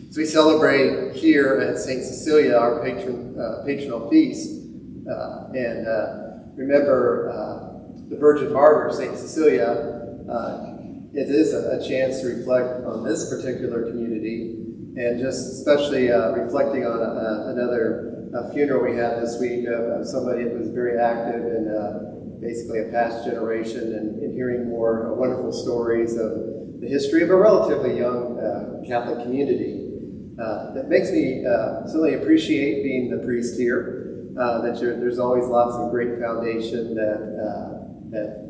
As we celebrate here at St. Cecilia, our patronal feast, and remember the Virgin Martyr, St. Cecilia, it is a chance to reflect on this particular community, and just especially reflecting on another funeral we had this week of somebody that was very active in basically a past generation, and hearing more wonderful stories of the history of a relatively young Catholic community. That makes me certainly appreciate being the priest here, there's always lots of great foundation that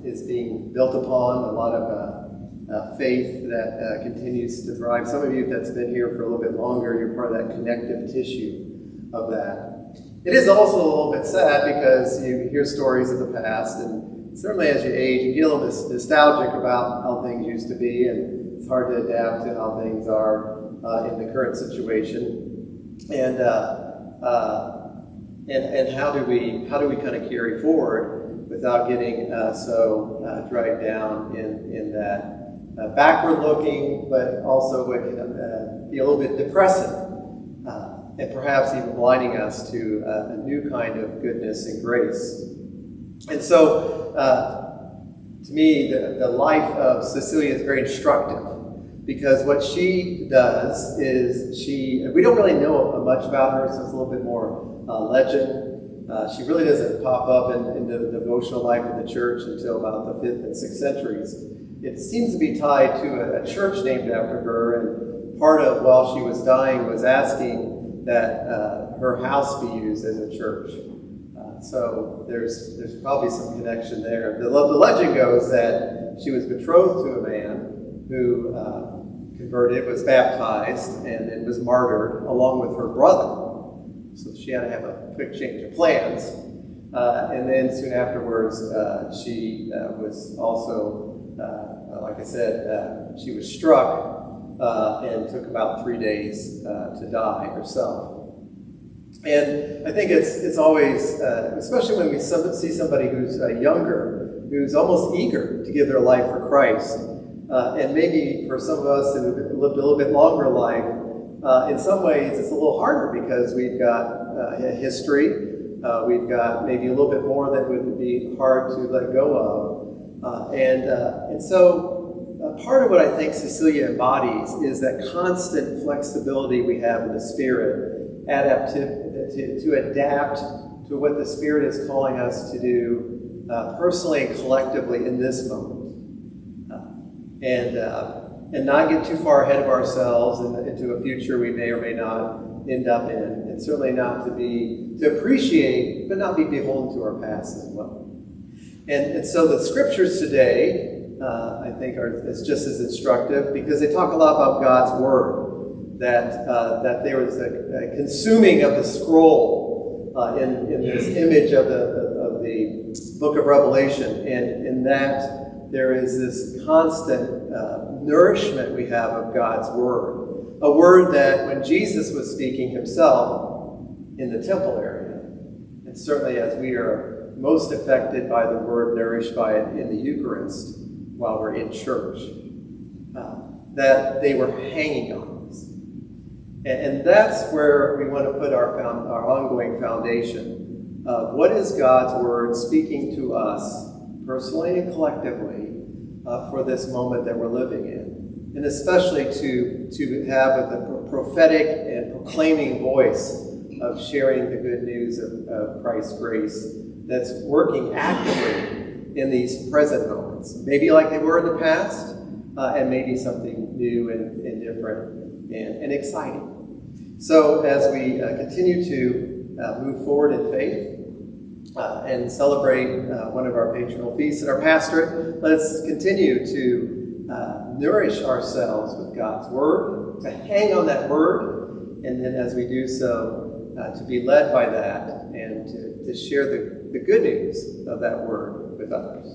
is being built upon, a lot of faith that continues to thrive. Some of you that's been here for a little bit longer, you're part of that connective tissue of that. It is also a little bit sad because you hear stories of the past, and certainly as you age, you get a little bit nostalgic about how things used to be, and it's hard to adapt to how things are in the current situation, and how do we kind of carry forward without getting so dragged down in that backward looking, but also it can be a little bit depressing, and perhaps even blinding us to a new kind of goodness and grace. And so, to me, the life of Cecilia is very instructive. Because what she does is we don't really know much about her, so it's a little bit more legend. She really doesn't pop up in the devotional life of the church until about the 5th and 6th centuries. It seems to be tied to a church named after her, and part of, while she was dying, was asking that her house be used as a church. So there's probably some connection there. The legend goes that she was betrothed to a man who converted, was baptized, and then was martyred along with her brother. So she had to have a quick change of plans. And then soon afterwards, she was also, like I said, she was struck and took about 3 days to die herself. And I think it's always, especially when we see somebody who's younger, who's almost eager to give their life for Christ. And maybe for some of us who have lived a little bit longer life, in some ways it's a little harder because we've got a history, we've got maybe a little bit more that would be hard to let go of. And so part of what I think Cecilia embodies is that constant flexibility we have in the Spirit, to adapt to what the Spirit is calling us to do personally and collectively in this moment. And not get too far ahead of ourselves into a future we may or may not end up in, and certainly not to appreciate, but not be beholden to our past as well. And so the scriptures today, I think, is just as instructive because they talk a lot about God's Word, that there was a consuming of the scroll in this image of the book of Revelation, and in that there is this constant nourishment we have of God's Word. A Word that when Jesus was speaking himself in the temple area, and certainly as we are most affected by the Word, nourished by it in the Eucharist while we're in church, that they were hanging on us. And that's where we want to put our ongoing foundation of what is God's Word speaking to us personally and collectively for this moment that we're living in. And especially to have the prophetic and proclaiming voice of sharing the good news of Christ's grace that's working actively in these present moments. Maybe like they were in the past, and maybe something new and different and exciting. So as we continue to move forward in faith, and celebrate one of our patronal feasts in our pastorate, let's continue to nourish ourselves with God's Word, to hang on that Word, and then as we do so, to be led by that and to share the good news of that Word with others.